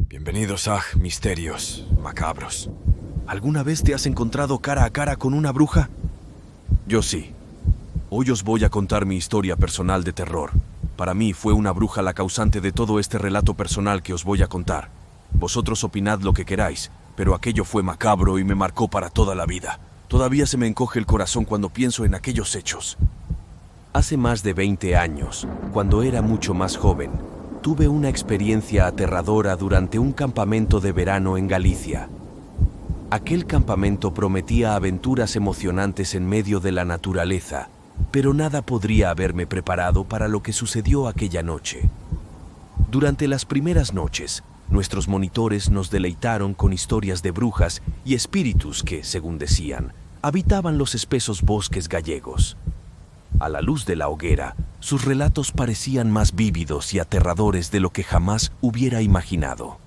Bienvenidos a Misterios Macabros. ¿Alguna vez te has encontrado cara a cara con una bruja? Yo sí. Hoy os voy a contar mi historia personal de terror. Para mí fue una bruja la causante de todo este relato personal que os voy a contar. Vosotros opinad lo que queráis, pero aquello fue macabro y me marcó para toda la vida. Todavía se me encoge el corazón cuando pienso en aquellos hechos. Hace más de 20 años, cuando era mucho más joven, tuve una experiencia aterradora durante un campamento de verano en Galicia. Aquel campamento prometía aventuras emocionantes en medio de la naturaleza, pero nada podría haberme preparado para lo que sucedió aquella noche. Durante las primeras noches, nuestros monitores nos deleitaron con historias de brujas y espíritus que, según decían, habitaban los espesos bosques gallegos. A la luz de la hoguera, sus relatos parecían más vívidos y aterradores de lo que jamás hubiera imaginado.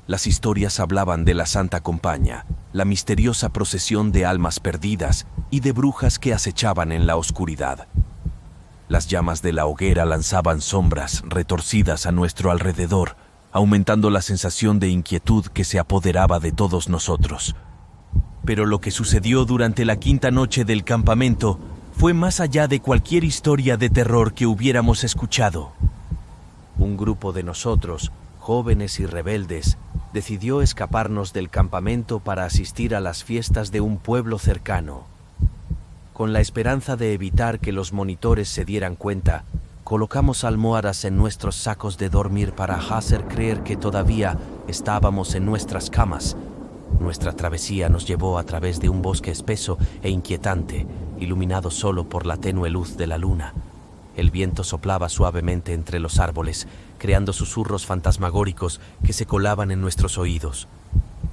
Las historias hablaban de la Santa Compaña, la misteriosa procesión de almas perdidas y de brujas que acechaban en la oscuridad. Las llamas de la hoguera lanzaban sombras retorcidas a nuestro alrededor, aumentando la sensación de inquietud que se apoderaba de todos nosotros. Pero lo que sucedió durante la quinta noche del campamento fue más allá de cualquier historia de terror que hubiéramos escuchado. Un grupo de nosotros, jóvenes y rebeldes, decidió escaparnos del campamento para asistir a las fiestas de un pueblo cercano. Con la esperanza de evitar que los monitores se dieran cuenta, colocamos almohadas en nuestros sacos de dormir para hacer creer que todavía estábamos en nuestras camas. Nuestra travesía nos llevó a través de un bosque espeso e inquietante, iluminado solo por la tenue luz de la luna. El viento soplaba suavemente entre los árboles, creando susurros fantasmagóricos que se colaban en nuestros oídos.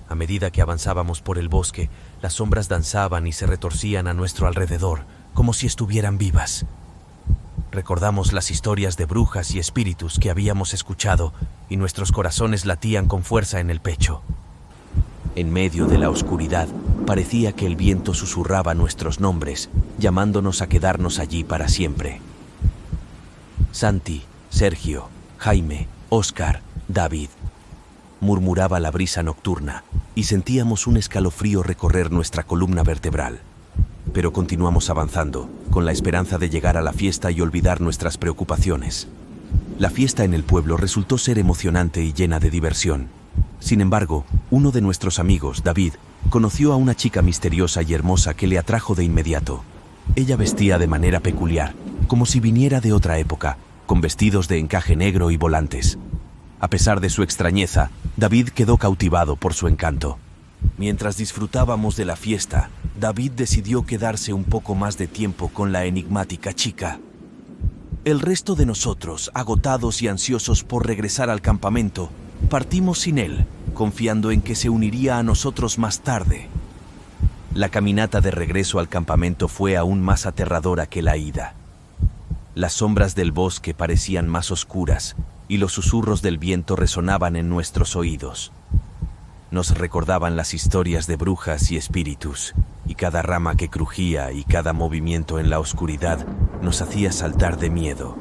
A medida que avanzábamos por el bosque, las sombras danzaban y se retorcían a nuestro alrededor, como si estuvieran vivas. Recordamos las historias de brujas y espíritus que habíamos escuchado, y nuestros corazones latían con fuerza en el pecho. En medio de la oscuridad, parecía que el viento susurraba nuestros nombres, llamándonos a quedarnos allí para siempre. Santi, Sergio, Jaime, Óscar, David. Murmuraba la brisa nocturna y sentíamos un escalofrío recorrer nuestra columna vertebral. Pero continuamos avanzando, con la esperanza de llegar a la fiesta y olvidar nuestras preocupaciones. La fiesta en el pueblo resultó ser emocionante y llena de diversión. Sin embargo, uno de nuestros amigos, David, conoció a una chica misteriosa y hermosa que le atrajo de inmediato. Ella vestía de manera peculiar, como si viniera de otra época, con vestidos de encaje negro y volantes. A pesar de su extrañeza, David quedó cautivado por su encanto. Mientras disfrutábamos de la fiesta, David decidió quedarse un poco más de tiempo con la enigmática chica. El resto de nosotros, agotados y ansiosos por regresar al campamento, partimos sin él, confiando en que se uniría a nosotros más tarde. La caminata de regreso al campamento fue aún más aterradora que la ida. Las sombras del bosque parecían más oscuras y los susurros del viento resonaban en nuestros oídos. Nos recordaban las historias de brujas y espíritus, y cada rama que crujía y cada movimiento en la oscuridad nos hacía saltar de miedo.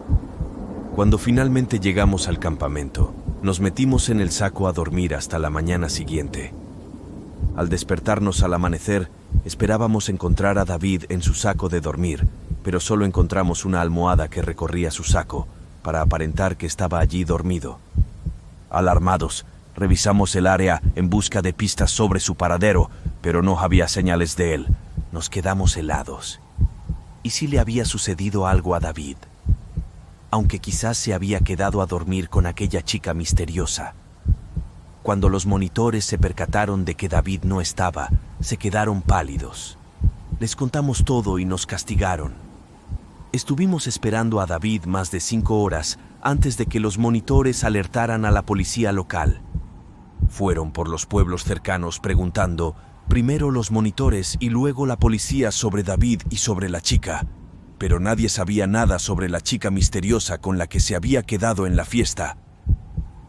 Cuando finalmente llegamos al campamento, nos metimos en el saco a dormir hasta la mañana siguiente. Al despertarnos al amanecer, esperábamos encontrar a David en su saco de dormir, pero solo encontramos una almohada que recorría su saco, para aparentar que estaba allí dormido. Alarmados, revisamos el área en busca de pistas sobre su paradero, pero no había señales de él. Nos quedamos helados. ¿Y si le había sucedido algo a David? Aunque quizás se había quedado a dormir con aquella chica misteriosa. Cuando los monitores se percataron de que David no estaba, se quedaron pálidos. Les contamos todo y nos castigaron. Estuvimos esperando a David más de 5 horas antes de que los monitores alertaran a la policía local. Fueron por los pueblos cercanos preguntando, primero los monitores y luego la policía sobre David y sobre la chica, pero nadie sabía nada sobre la chica misteriosa con la que se había quedado en la fiesta.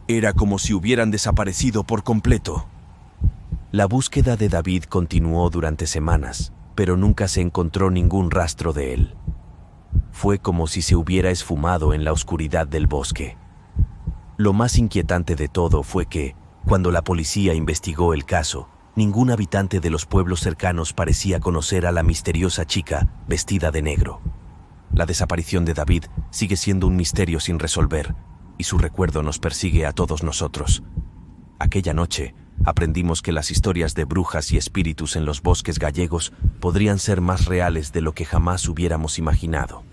Era como si hubieran desaparecido por completo. La búsqueda de David continuó durante semanas, pero nunca se encontró ningún rastro de él. Fue como si se hubiera esfumado en la oscuridad del bosque. Lo más inquietante de todo fue que, cuando la policía investigó el caso, ningún habitante de los pueblos cercanos parecía conocer a la misteriosa chica vestida de negro. La desaparición de David sigue siendo un misterio sin resolver, y su recuerdo nos persigue a todos nosotros. Aquella noche, aprendimos que las historias de brujas y espíritus en los bosques gallegos podrían ser más reales de lo que jamás hubiéramos imaginado.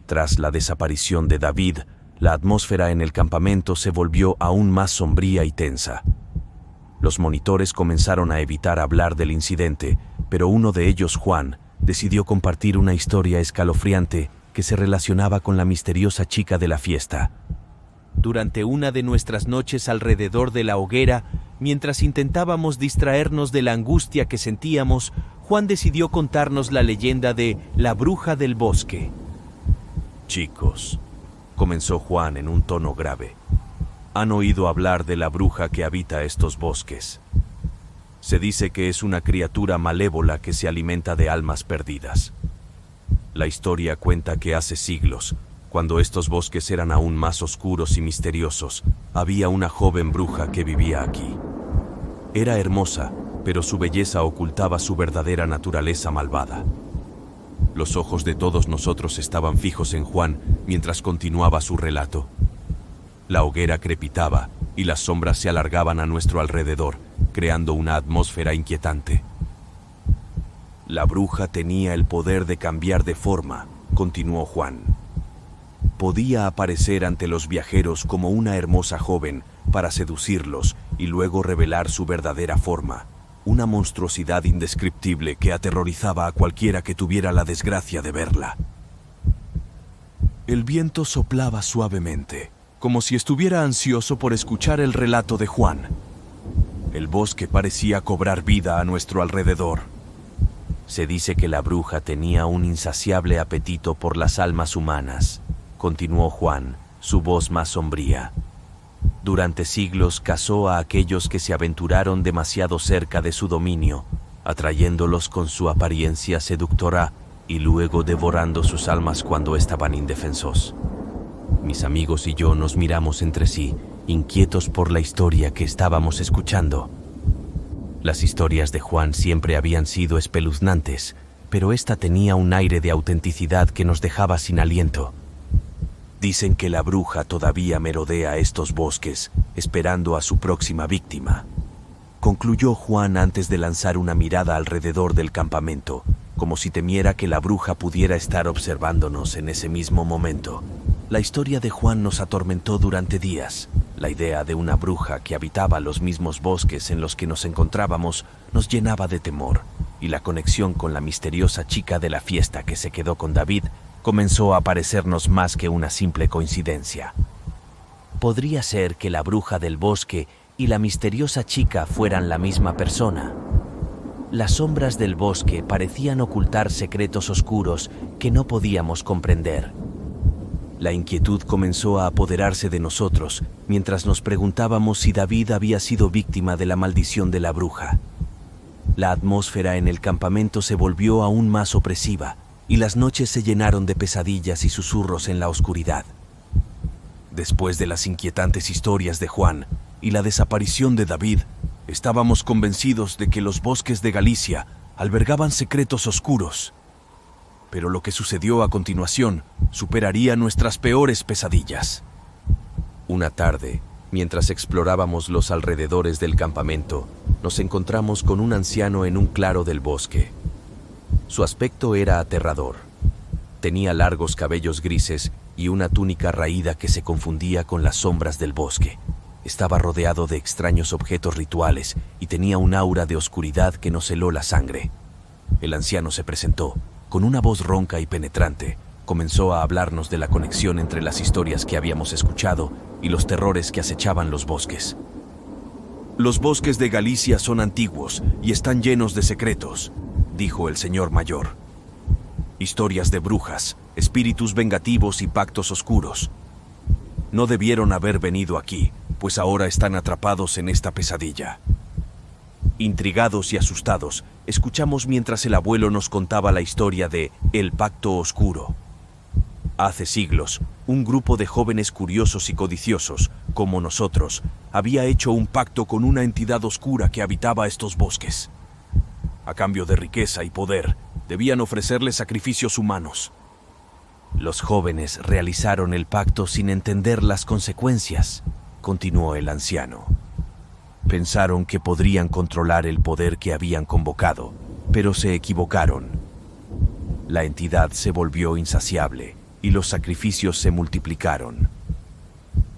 Tras la desaparición de David, la atmósfera en el campamento se volvió aún más sombría y tensa. Los monitores comenzaron a evitar hablar del incidente, pero uno de ellos, Juan, decidió compartir una historia escalofriante que se relacionaba con la misteriosa chica de la fiesta. Durante una de nuestras noches alrededor de la hoguera, mientras intentábamos distraernos de la angustia que sentíamos, Juan decidió contarnos la leyenda de la bruja del bosque. Chicos, comenzó Juan en un tono grave, han oído hablar de la bruja que habita estos bosques. Se dice que es una criatura malévola que se alimenta de almas perdidas. La historia cuenta que hace siglos, cuando estos bosques eran aún más oscuros y misteriosos, había una joven bruja que vivía aquí. Era hermosa, pero su belleza ocultaba su verdadera naturaleza malvada. Los ojos de todos nosotros estaban fijos en Juan mientras continuaba su relato. La hoguera crepitaba y las sombras se alargaban a nuestro alrededor, creando una atmósfera inquietante. La bruja tenía el poder de cambiar de forma, continuó Juan. Podía aparecer ante los viajeros como una hermosa joven para seducirlos y luego revelar su verdadera forma, una monstruosidad indescriptible que aterrorizaba a cualquiera que tuviera la desgracia de verla. El viento soplaba suavemente, como si estuviera ansioso por escuchar el relato de Juan. El bosque parecía cobrar vida a nuestro alrededor. Se dice que la bruja tenía un insaciable apetito por las almas humanas, continuó Juan, su voz más sombría. Durante siglos cazó a aquellos que se aventuraron demasiado cerca de su dominio, atrayéndolos con su apariencia seductora y luego devorando sus almas cuando estaban indefensos. Mis amigos y yo nos miramos entre sí, inquietos por la historia que estábamos escuchando. Las historias de Juan siempre habían sido espeluznantes, pero esta tenía un aire de autenticidad que nos dejaba sin aliento. Dicen que la bruja todavía merodea estos bosques, esperando a su próxima víctima, concluyó Juan antes de lanzar una mirada alrededor del campamento, como si temiera que la bruja pudiera estar observándonos en ese mismo momento. La historia de Juan nos atormentó durante días. La idea de una bruja que habitaba los mismos bosques en los que nos encontrábamos nos llenaba de temor, y la conexión con la misteriosa chica de la fiesta que se quedó con David comenzó a parecernos más que una simple coincidencia. ¿Podría ser que la bruja del bosque y la misteriosa chica fueran la misma persona? Las sombras del bosque parecían ocultar secretos oscuros que no podíamos comprender. La inquietud comenzó a apoderarse de nosotros mientras nos preguntábamos si David había sido víctima de la maldición de la bruja. La atmósfera en el campamento se volvió aún más opresiva y las noches se llenaron de pesadillas y susurros en la oscuridad. Después de las inquietantes historias de Juan y la desaparición de David, estábamos convencidos de que los bosques de Galicia albergaban secretos oscuros. Pero lo que sucedió a continuación superaría nuestras peores pesadillas. Una tarde, mientras explorábamos los alrededores del campamento, nos encontramos con un anciano en un claro del bosque. Su aspecto era aterrador. Tenía largos cabellos grises y una túnica raída que se confundía con las sombras del bosque. Estaba rodeado de extraños objetos rituales y tenía un aura de oscuridad que nos heló la sangre. El anciano se presentó. Con una voz ronca y penetrante, comenzó a hablarnos de la conexión entre las historias que habíamos escuchado y los terrores que acechaban los bosques. Los bosques de Galicia son antiguos y están llenos de secretos, dijo el señor mayor. Historias de brujas, espíritus vengativos y pactos oscuros. No debieron haber venido aquí, pues ahora están atrapados en esta pesadilla. Intrigados y asustados, escuchamos mientras el abuelo nos contaba la historia de El Pacto Oscuro. Hace siglos, un grupo de jóvenes curiosos y codiciosos, como nosotros, había hecho un pacto con una entidad oscura que habitaba estos bosques. A cambio de riqueza y poder, debían ofrecerle sacrificios humanos. Los jóvenes realizaron el pacto sin entender las consecuencias, continuó el anciano. Pensaron que podrían controlar el poder que habían convocado, pero se equivocaron. La entidad se volvió insaciable y los sacrificios se multiplicaron.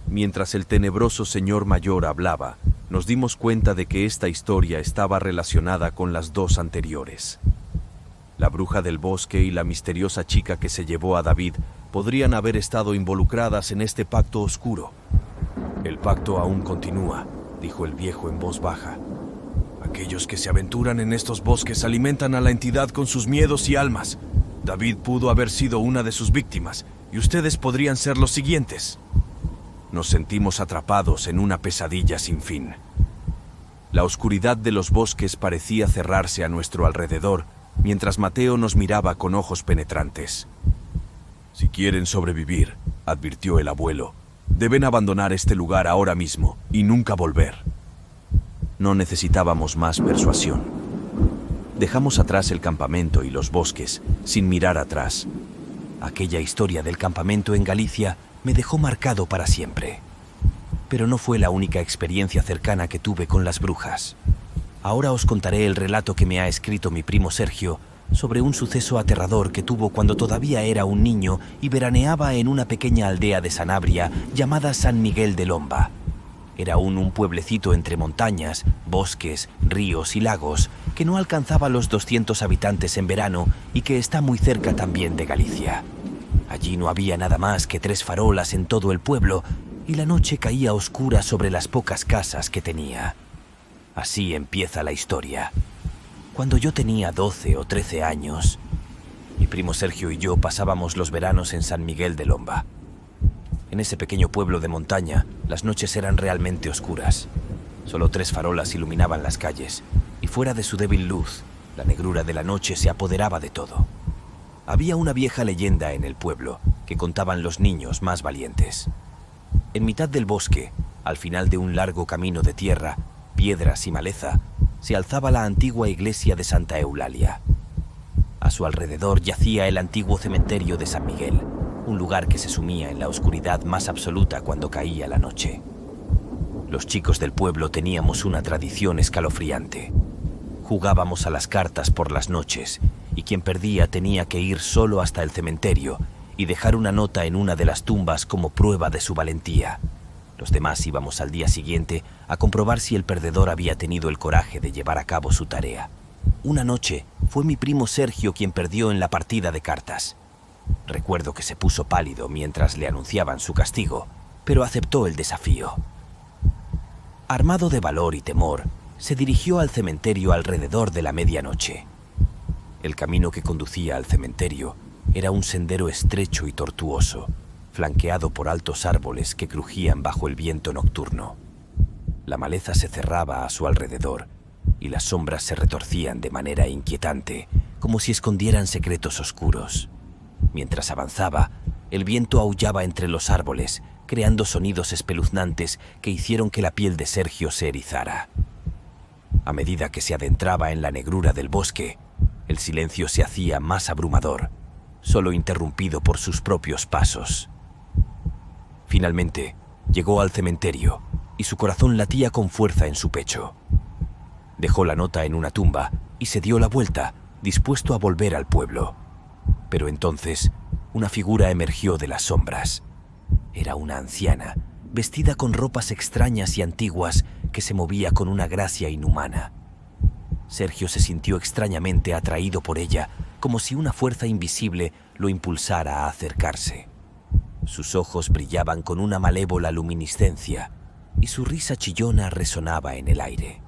Mientras el tenebroso señor mayor hablaba, nos dimos cuenta de que esta historia estaba relacionada con las dos anteriores. La bruja del bosque y la misteriosa chica que se llevó a David podrían haber estado involucradas en este pacto oscuro. El pacto aún continúa, dijo el viejo en voz baja. Aquellos que se aventuran en estos bosques alimentan a la entidad con sus miedos y almas. David pudo haber sido una de sus víctimas, y ustedes podrían ser los siguientes. Nos sentimos atrapados en una pesadilla sin fin. La oscuridad de los bosques parecía cerrarse a nuestro alrededor, mientras Mateo nos miraba con ojos penetrantes. Si quieren sobrevivir, advirtió el abuelo, deben abandonar este lugar ahora mismo y nunca volver. No necesitábamos más persuasión. Dejamos atrás el campamento y los bosques, sin mirar atrás. Aquella historia del campamento en Galicia me dejó marcado para siempre. Pero no fue la única experiencia cercana que tuve con las brujas. Ahora os contaré el relato que me ha escrito mi primo Sergio sobre un suceso aterrador que tuvo cuando todavía era un niño y veraneaba en una pequeña aldea de Sanabria llamada San Miguel de Lomba. Era un pueblecito entre montañas, bosques, ríos y lagos que no alcanzaba los 200 habitantes en verano y que está muy cerca también de Galicia. Allí no había nada más que 3 farolas en todo el pueblo y la noche caía oscura sobre las pocas casas que tenía. Así empieza la historia. Cuando yo tenía 12 o 13 años, mi primo Sergio y yo pasábamos los veranos en San Miguel de Lomba. En ese pequeño pueblo de montaña, las noches eran realmente oscuras. Solo 3 farolas iluminaban las calles, y fuera de su débil luz, la negrura de la noche se apoderaba de todo. Había una vieja leyenda en el pueblo que contaban los niños más valientes. En mitad del bosque, al final de un largo camino de tierra, piedras y maleza, se alzaba la antigua iglesia de Santa Eulalia. A su alrededor yacía el antiguo cementerio de San Miguel, un lugar que se sumía en la oscuridad más absoluta cuando caía la noche. Los chicos del pueblo teníamos una tradición escalofriante. Jugábamos a las cartas por las noches, y quien perdía tenía que ir solo hasta el cementerio y dejar una nota en una de las tumbas como prueba de su valentía. Los demás íbamos al día siguiente a comprobar si el perdedor había tenido el coraje de llevar a cabo su tarea. Una noche fue mi primo Sergio quien perdió en la partida de cartas. Recuerdo que se puso pálido mientras le anunciaban su castigo, pero aceptó el desafío. Armado de valor y temor, se dirigió al cementerio alrededor de la medianoche. El camino que conducía al cementerio era un sendero estrecho y tortuoso, flanqueado por altos árboles que crujían bajo el viento nocturno. La maleza se cerraba a su alrededor y las sombras se retorcían de manera inquietante, como si escondieran secretos oscuros. Mientras avanzaba, el viento aullaba entre los árboles, creando sonidos espeluznantes que hicieron que la piel de Sergio se erizara. A medida que se adentraba en la negrura del bosque, el silencio se hacía más abrumador, solo interrumpido por sus propios pasos. Finalmente, llegó al cementerio y su corazón latía con fuerza en su pecho. Dejó la nota en una tumba y se dio la vuelta, dispuesto a volver al pueblo. Pero entonces, una figura emergió de las sombras. Era una anciana, vestida con ropas extrañas y antiguas, que se movía con una gracia inhumana. Sergio se sintió extrañamente atraído por ella, como si una fuerza invisible lo impulsara a acercarse. Sus ojos brillaban con una malévola luminiscencia, y su risa chillona resonaba en el aire.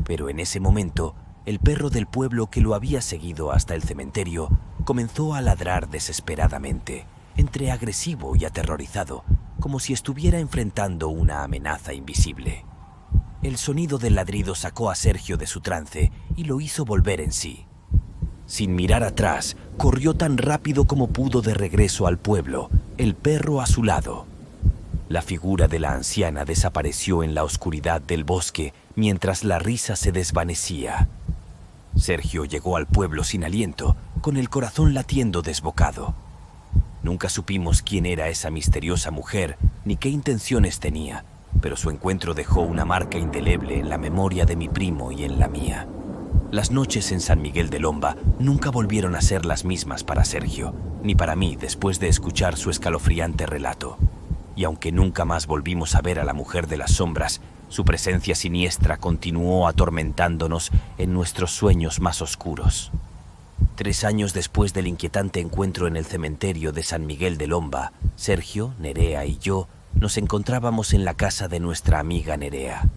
Pero en ese momento, el perro del pueblo que lo había seguido hasta el cementerio comenzó a ladrar desesperadamente, entre agresivo y aterrorizado, como si estuviera enfrentando una amenaza invisible. El sonido del ladrido sacó a Sergio de su trance y lo hizo volver en sí. Sin mirar atrás, corrió tan rápido como pudo de regreso al pueblo, el perro a su lado. La figura de la anciana desapareció en la oscuridad del bosque mientras la risa se desvanecía. Sergio llegó al pueblo sin aliento, con el corazón latiendo desbocado. Nunca supimos quién era esa misteriosa mujer ni qué intenciones tenía, pero su encuentro dejó una marca indeleble en la memoria de mi primo y en la mía. Las noches en San Miguel de Lomba nunca volvieron a ser las mismas para Sergio, ni para mí después de escuchar su escalofriante relato. Y aunque nunca más volvimos a ver a la mujer de las sombras, su presencia siniestra continuó atormentándonos en nuestros sueños más oscuros. 3 años después del inquietante encuentro en el cementerio de San Miguel de Lomba, Sergio, Nerea y yo nos encontrábamos en la casa de nuestra amiga Nerea.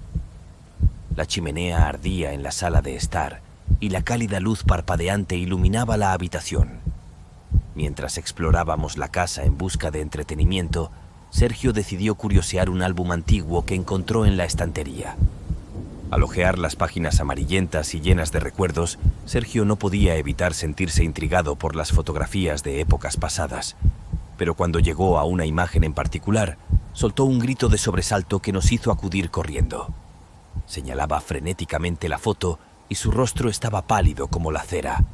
La chimenea ardía en la sala de estar y la cálida luz parpadeante iluminaba la habitación. Mientras explorábamos la casa en busca de entretenimiento, Sergio decidió curiosear un álbum antiguo que encontró en la estantería. Al hojear las páginas amarillentas y llenas de recuerdos, Sergio no podía evitar sentirse intrigado por las fotografías de épocas pasadas. Pero cuando llegó a una imagen en particular, soltó un grito de sobresalto que nos hizo acudir corriendo. Señalaba frenéticamente la foto y su rostro estaba pálido como la cera.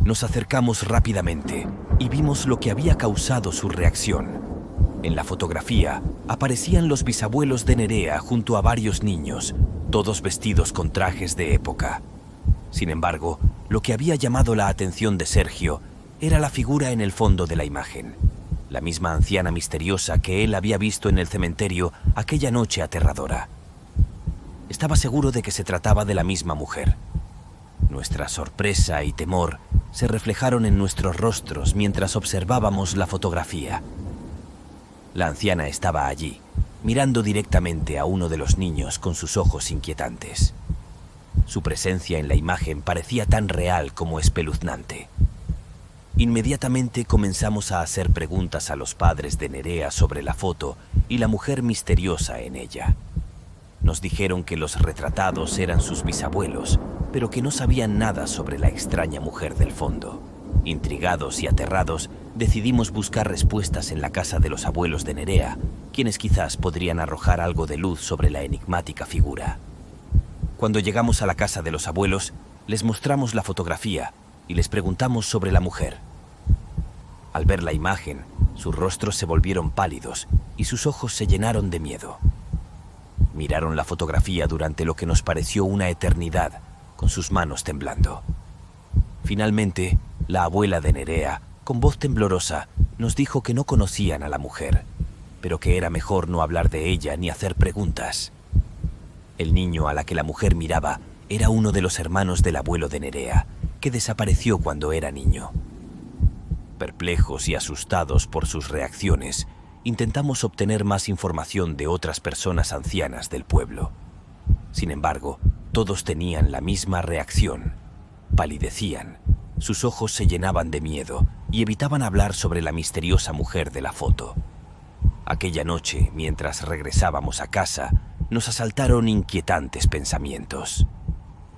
Nos acercamos rápidamente y vimos lo que había causado su reacción. En la fotografía aparecían los bisabuelos de Nerea junto a varios niños, todos vestidos con trajes de época. Sin embargo, lo que había llamado la atención de Sergio era la figura en el fondo de la imagen, la misma anciana misteriosa que él había visto en el cementerio aquella noche aterradora. Estaba seguro de que se trataba de la misma mujer. Nuestra sorpresa y temor se reflejaron en nuestros rostros mientras observábamos la fotografía. La anciana estaba allí, mirando directamente a uno de los niños con sus ojos inquietantes. Su presencia en la imagen parecía tan real como espeluznante. Inmediatamente comenzamos a hacer preguntas a los padres de Nerea sobre la foto y la mujer misteriosa en ella. Nos dijeron que los retratados eran sus bisabuelos, pero que no sabían nada sobre la extraña mujer del fondo. Intrigados y aterrados, decidimos buscar respuestas en la casa de los abuelos de Nerea, quienes quizás podrían arrojar algo de luz sobre la enigmática figura. Cuando llegamos a la casa de los abuelos, les mostramos la fotografía y les preguntamos sobre la mujer. Al ver la imagen, sus rostros se volvieron pálidos y sus ojos se llenaron de miedo. Miraron la fotografía durante lo que nos pareció una eternidad, con sus manos temblando. Finalmente, la abuela de Nerea, con voz temblorosa, nos dijo que no conocían a la mujer, pero que era mejor no hablar de ella ni hacer preguntas. El niño a la que la mujer miraba era uno de los hermanos del abuelo de Nerea, que desapareció cuando era niño. Perplejos y asustados por sus reacciones, intentamos obtener más información de otras personas ancianas del pueblo. Sin embargo, todos tenían la misma reacción. Palidecían, sus ojos se llenaban de miedo y evitaban hablar sobre la misteriosa mujer de la foto. Aquella noche, mientras regresábamos a casa, nos asaltaron inquietantes pensamientos.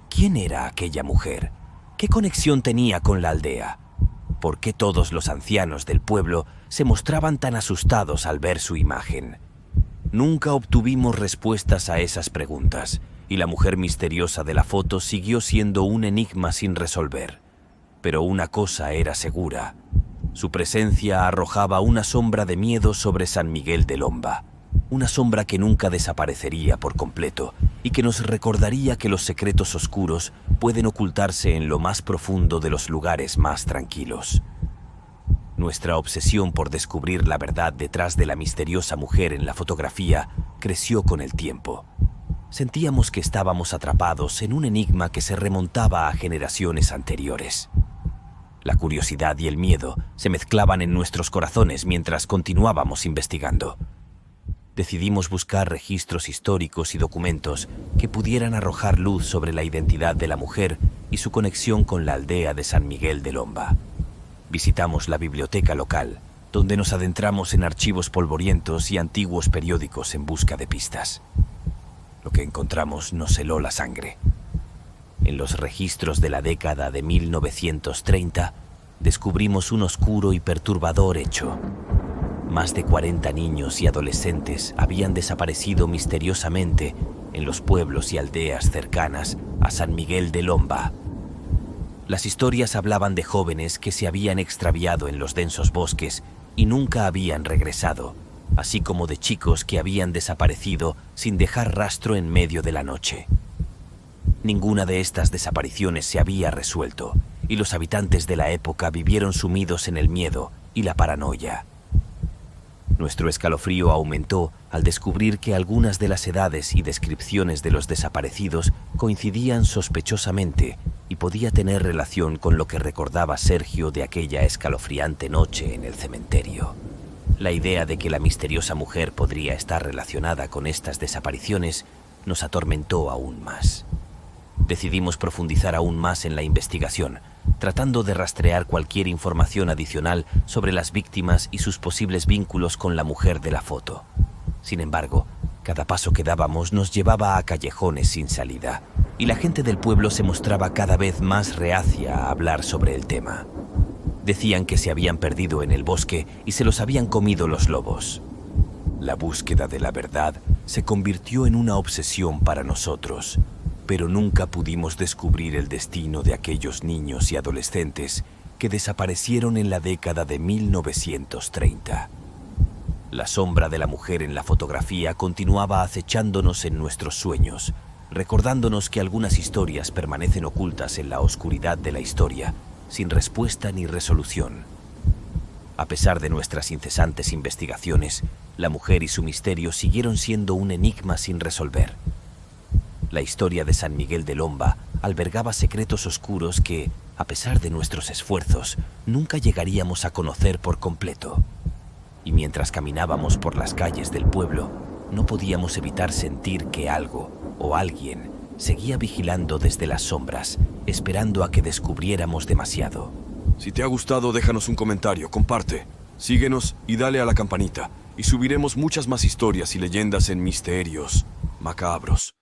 ¿Quién era aquella mujer? ¿Qué conexión tenía con la aldea? ¿Por qué todos los ancianos del pueblo se mostraban tan asustados al ver su imagen? Nunca obtuvimos respuestas a esas preguntas, y la mujer misteriosa de la foto siguió siendo un enigma sin resolver. Pero una cosa era segura: su presencia arrojaba una sombra de miedo sobre San Miguel de Lomba, una sombra que nunca desaparecería por completo y que nos recordaría que los secretos oscuros pueden ocultarse en lo más profundo de los lugares más tranquilos. Nuestra obsesión por descubrir la verdad detrás de la misteriosa mujer en la fotografía creció con el tiempo. Sentíamos que estábamos atrapados en un enigma que se remontaba a generaciones anteriores. La curiosidad y el miedo se mezclaban en nuestros corazones mientras continuábamos investigando. Decidimos buscar registros históricos y documentos que pudieran arrojar luz sobre la identidad de la mujer y su conexión con la aldea de San Miguel de Lomba. Visitamos la biblioteca local, donde nos adentramos en archivos polvorientos y antiguos periódicos en busca de pistas. Lo que encontramos nos heló la sangre. En los registros de la década de 1930, descubrimos un oscuro y perturbador hecho. Más de 40 niños y adolescentes habían desaparecido misteriosamente en los pueblos y aldeas cercanas a San Miguel de Lomba. Las historias hablaban de jóvenes que se habían extraviado en los densos bosques y nunca habían regresado, así como de chicos que habían desaparecido sin dejar rastro en medio de la noche. Ninguna de estas desapariciones se había resuelto, y los habitantes de la época vivieron sumidos en el miedo y la paranoia. Nuestro escalofrío aumentó al descubrir que algunas de las edades y descripciones de los desaparecidos coincidían sospechosamente y podía tener relación con lo que recordaba Sergio de aquella escalofriante noche en el cementerio. La idea de que la misteriosa mujer podría estar relacionada con estas desapariciones nos atormentó aún más. Decidimos profundizar aún más en la investigación, tratando de rastrear cualquier información adicional sobre las víctimas y sus posibles vínculos con la mujer de la foto. Sin embargo, cada paso que dábamos nos llevaba a callejones sin salida, y la gente del pueblo se mostraba cada vez más reacia a hablar sobre el tema. Decían que se habían perdido en el bosque y se los habían comido los lobos. La búsqueda de la verdad se convirtió en una obsesión para nosotros, pero nunca pudimos descubrir el destino de aquellos niños y adolescentes que desaparecieron en la década de 1930. La sombra de la mujer en la fotografía continuaba acechándonos en nuestros sueños, recordándonos que algunas historias permanecen ocultas en la oscuridad de la historia, sin respuesta ni resolución. A pesar de nuestras incesantes investigaciones, la mujer y su misterio siguieron siendo un enigma sin resolver. La historia de San Miguel de Lomba albergaba secretos oscuros que, a pesar de nuestros esfuerzos, nunca llegaríamos a conocer por completo. Y mientras caminábamos por las calles del pueblo, no podíamos evitar sentir que algo o alguien seguía vigilando desde las sombras, esperando a que descubriéramos demasiado. Si te ha gustado, déjanos un comentario, comparte, síguenos y dale a la campanita. Y subiremos muchas más historias y leyendas en Misterios Macabros.